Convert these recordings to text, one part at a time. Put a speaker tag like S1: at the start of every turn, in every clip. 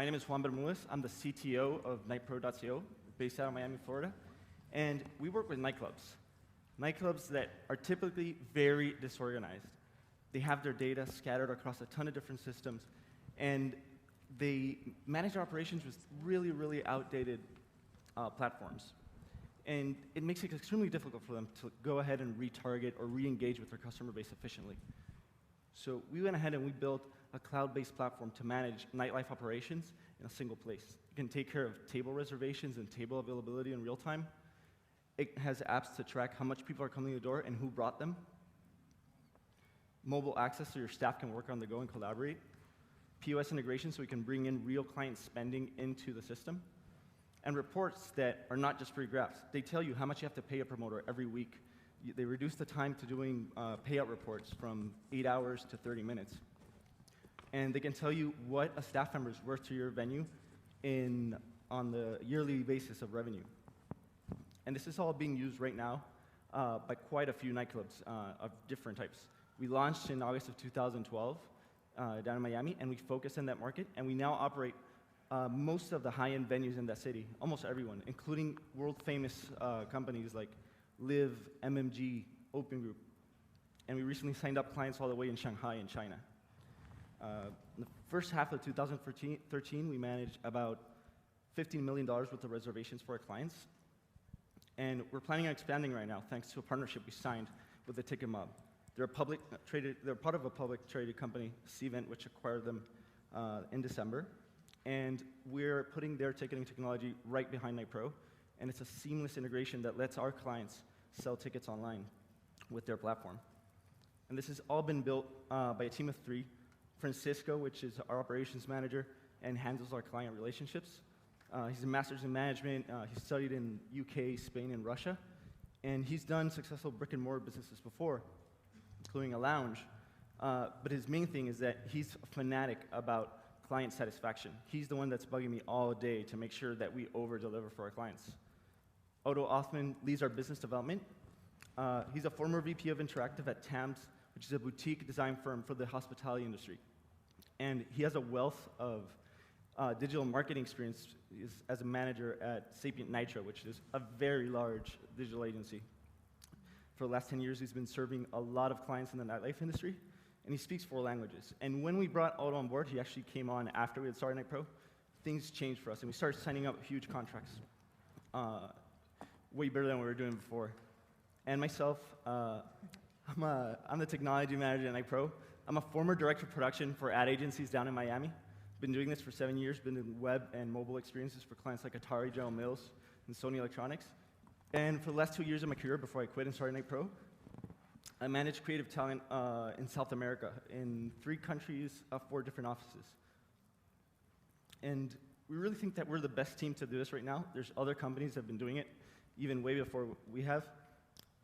S1: My name is Juan Bermudez. I'm the CTO of NightPro.co, based out of Miami, Florida. And we work with nightclubs that are typically very disorganized. They have their data scattered across a ton of different systems, and they manage their operations with really, really outdated platforms. And it makes it extremely difficult for them to go ahead and retarget or re-engage with their customer base efficiently. So we went ahead and we built a cloud-based platform to manage nightlife operations in a single place. It can take care of table reservations and table availability in real time. It has apps to track how much people are coming to the door and who brought them. Mobile access so your staff can work on the go and collaborate. POS integration so we can bring in real client spending into the system. And reports that are not just free graphs. They tell you how much you have to pay a promoter every week. They reduce the time to doing payout reports from 8 hours to 30 minutes. And they can tell you what a staff member is worth to your venue on the yearly basis of revenue. And this is all being used right now by quite a few nightclubs of different types. We launched in August of 2012 down in Miami, and we focused in that market, and we now operate most of the high-end venues in that city, almost everyone, including world-famous companies like Live, MMG, Open Group. And we recently signed up clients all the way in Shanghai in China. In the first half of 2013, we managed about $15 million worth of reservations for our clients. And we're planning on expanding right now, thanks to a partnership we signed with the Ticket Mob. They're part of a public traded company, Cvent, which acquired them in December. And we're putting their ticketing technology right behind NightPro. And it's a seamless integration that lets our clients sell tickets online with their platform. And this has all been built by a team of 3. Francisco, which is our operations manager and handles our client relationships. He's a master's in management. He studied in UK, Spain, and Russia. And he's done successful brick and mortar businesses before, including a lounge. But his main thing is that he's a fanatic about client satisfaction. He's the one that's bugging me all day to make sure that we over-deliver for our clients. Odo Othman leads our business development. He's a former VP of Interactive at TAMS, which is a boutique design firm for the hospitality industry. And he has a wealth of digital marketing experience as a manager at Sapient Nitro, which is a very large digital agency. For the last 10 years, he's been serving a lot of clients in the nightlife industry, and he speaks 4 languages. And when we brought Odo on board, he actually came on after we had started NightPro. Things changed for us, and we started signing up huge contracts, way better than we were doing before. And myself, I'm the technology manager at NightPro. I'm a former director of production for ad agencies down in Miami. Been doing this for 7 years, been in web and mobile experiences for clients like Atari, General Mills, and Sony Electronics. And for the last 2 years of my career, before I quit and started NightPro, I managed creative talent in South America, in 3 countries, 4 different offices. And we really think that we're the best team to do this right now. There's other companies that have been doing it, even way before we have.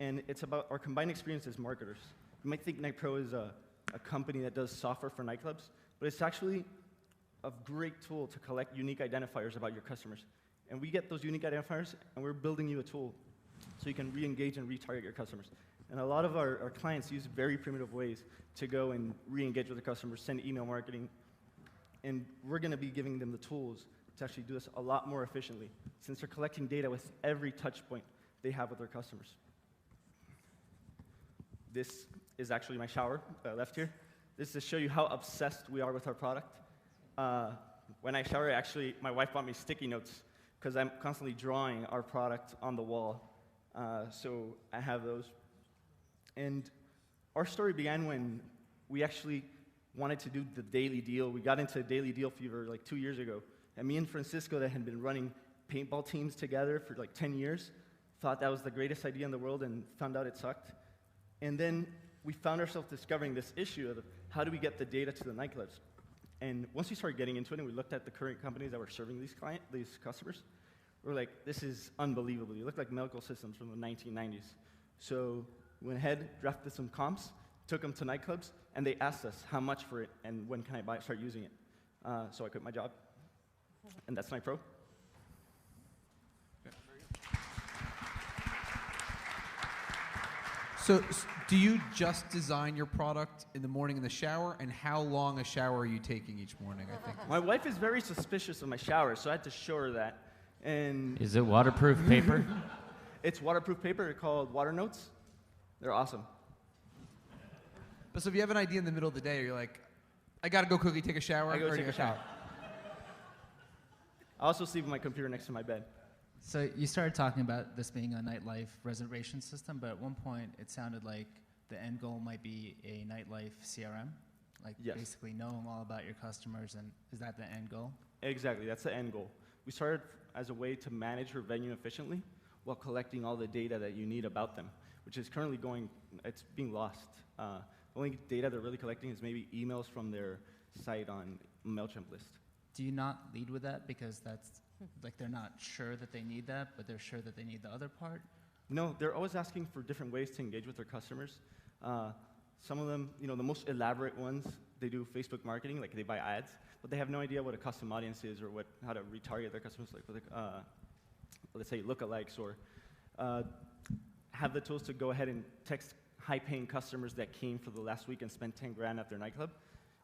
S1: And it's about our combined experience as marketers. You might think NightPro is a company that does software for nightclubs, but it's actually a great tool to collect unique identifiers about your customers. And we get those unique identifiers, and we're building you a tool so you can re-engage and retarget your customers. And a lot of our clients use very primitive ways to go and re-engage with their customers, send email marketing, and we're going to be giving them the tools to actually do this a lot more efficiently, since they're collecting data with every touch point they have with their customers. This is actually my shower left here. This is to show you how obsessed we are with our product. When I shower, actually, my wife bought me sticky notes because I'm constantly drawing our product on the wall. So I have those. And our story began when we actually wanted to do the daily deal. We got into daily deal fever like 2 years ago. And me and Francisco, that had been running paintball teams together for like 10 years, thought that was the greatest idea in the world and found out it sucked. And then we found ourselves discovering this issue of how do we get the data to the nightclubs. And once we started getting into it and we looked at the current companies that were serving these customers, we were like, this is unbelievable. You look like medical systems from the 1990s. So we went ahead, drafted some comps, took them to nightclubs, and they asked us how much for it and when can I start using it. So I quit my job, and that's NightPro.
S2: So do you just design your product in the morning in the shower, and how long a shower are you taking each morning, I think?
S1: My wife is very suspicious of my shower, so I had to show her that. And
S3: Is it waterproof paper?
S1: it's waterproof paper called Water Notes. They're awesome.
S2: But so if you have an idea in the middle of the day, you're like, I gotta go quickly take a shower.
S1: I go
S2: or
S1: take
S2: you
S1: a shower. I also sleep with my computer next to my bed.
S4: So you started talking about this being a nightlife reservation system, but at one point it sounded like the end goal might be a nightlife CRM, like
S1: Yes.
S4: basically knowing all about your customers, and is that the end goal?
S1: Exactly, that's the end goal. We started as a way to manage your venue efficiently while collecting all the data that you need about them, which is currently it's being lost. The only data they're really collecting is maybe emails from their site on MailChimp list.
S4: Do you not lead with that because that's like they're not sure that they need that, but they're sure that they need the other part?
S1: No, they're always asking for different ways to engage with their customers. Some of them, the most elaborate ones, they do Facebook marketing, like they buy ads, but they have no idea what a custom audience is or how to retarget their customers, like with, let's say lookalikes, or have the tools to go ahead and text high-paying customers that came for the last week and spent 10 grand at their nightclub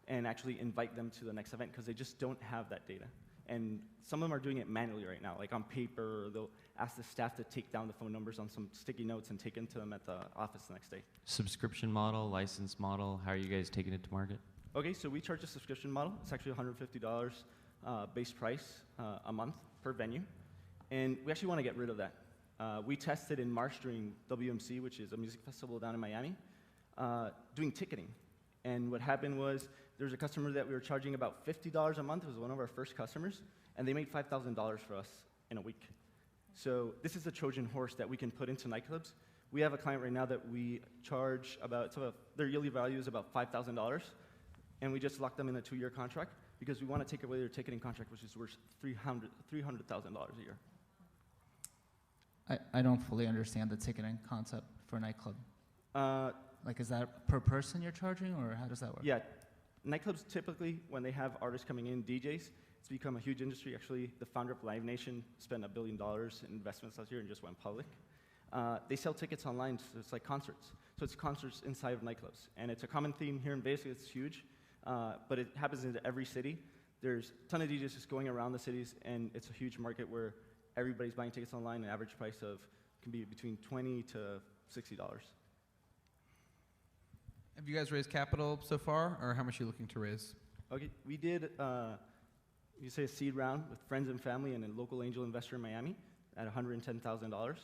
S1: and actually invite them to the next event because they just don't have that data. And some of them are doing it manually right now, like on paper, or they'll ask the staff to take down the phone numbers on some sticky notes and take them to them at the office the next day.
S3: Subscription model, license model, how are you guys taking it to market?
S1: Okay, so we charge a subscription model. It's actually $150 base price a month per venue. And we actually want to get rid of that. We tested in March during WMC, which is a music festival down in Miami, doing ticketing. And what happened was there was a customer that we were charging about $50 a month. It was one of our first customers. And they made $5,000 for us in a week. So this is a Trojan horse that we can put into nightclubs. We have a client right now that we charge their yearly value is about $5,000. And we just locked them in a 2-year contract because we want to take away their ticketing contract, which is worth $300,000 a year.
S4: I don't fully understand the ticketing concept for a nightclub. Like, is that per person you're charging, or how does that work?
S1: Yeah, nightclubs typically, when they have artists coming in, DJs, it's become a huge industry. Actually, the founder of Live Nation spent $1 billion in investments last year and just went public. They sell tickets online, so it's like concerts. So it's concerts inside of nightclubs. And it's a common theme here in Vegas. It's huge, but it happens in every city. There's a ton of DJs just going around the cities, and it's a huge market where everybody's buying tickets online. An average price can be between $20 to $60.
S2: Have you guys raised capital so far, or how much are you looking to raise?
S1: Okay, we did, you say a seed round with friends and family and a local angel investor in Miami at $110,000.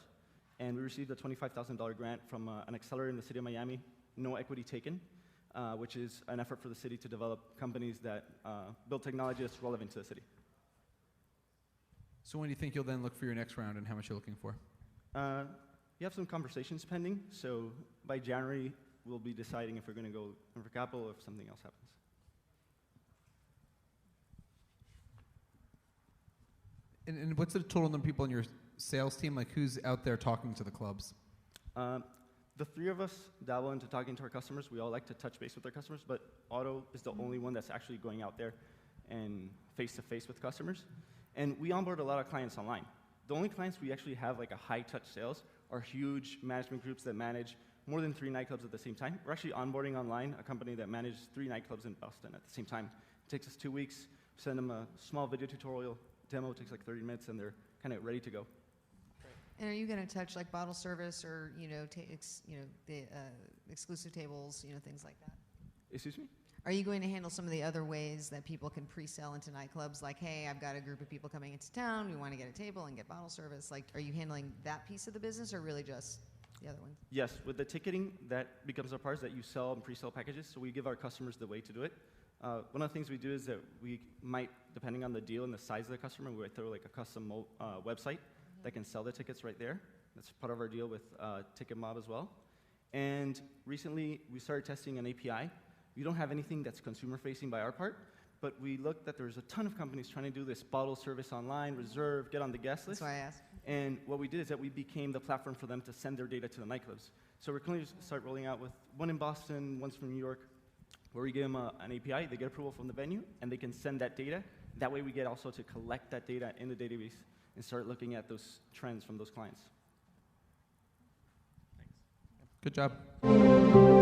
S1: And we received a $25,000 grant from an accelerator in the city of Miami, no equity taken, which is an effort for the city to develop companies that build technology that's relevant to the city.
S2: So when do you think you'll then look for your next round, and how much you're looking for?
S1: You have some conversations pending, so by January, we'll be deciding if we're going to go in for capital or if something else happens.
S2: And what's the total number of people in your sales team? Like, who's out there talking to the clubs?
S1: The 3 of us dabble into talking to our customers. We all like to touch base with our customers, but Otto is the only one that's actually going out there and face-to-face with customers. And we onboard a lot of clients online. The only clients we actually have like a high-touch sales are huge management groups that manage more than 3 nightclubs at the same time. We're actually onboarding online a company that manages 3 nightclubs in Boston at the same time. It takes us 2 weeks. Send them a small video tutorial demo. It takes like 30 minutes, and they're kind of ready to go.
S5: And are you going to touch like bottle service or the exclusive tables, things like that?
S1: Excuse me?
S5: Are you going to handle some of the other ways that people can pre-sell into nightclubs? Like, hey, I've got a group of people coming into town. We want to get a table and get bottle service. Like, are you handling that piece of the business, or really just the other one?
S1: Yes, with the ticketing, that becomes our part, is that you sell and pre-sell packages, so we give our customers the way to do it. One of the things we do is that we might, depending on the deal and the size of the customer, we might throw like a custom website that can sell the tickets right there. That's part of our deal with Ticketmob as well. And recently, we started testing an API. We don't have anything that's consumer-facing by our part, but we looked that there's a ton of companies trying to do this bottle service online, reserve, get on the guest list.
S5: That's why I asked.
S1: And what we did is that we became the platform for them to send their data to the nightclubs. So we're going to start rolling out with one in Boston, one's from New York, where we give them an API, they get approval from the venue, and they can send that data. That way we get also to collect that data in the database and start looking at those trends from those clients. Thanks.
S2: Good job.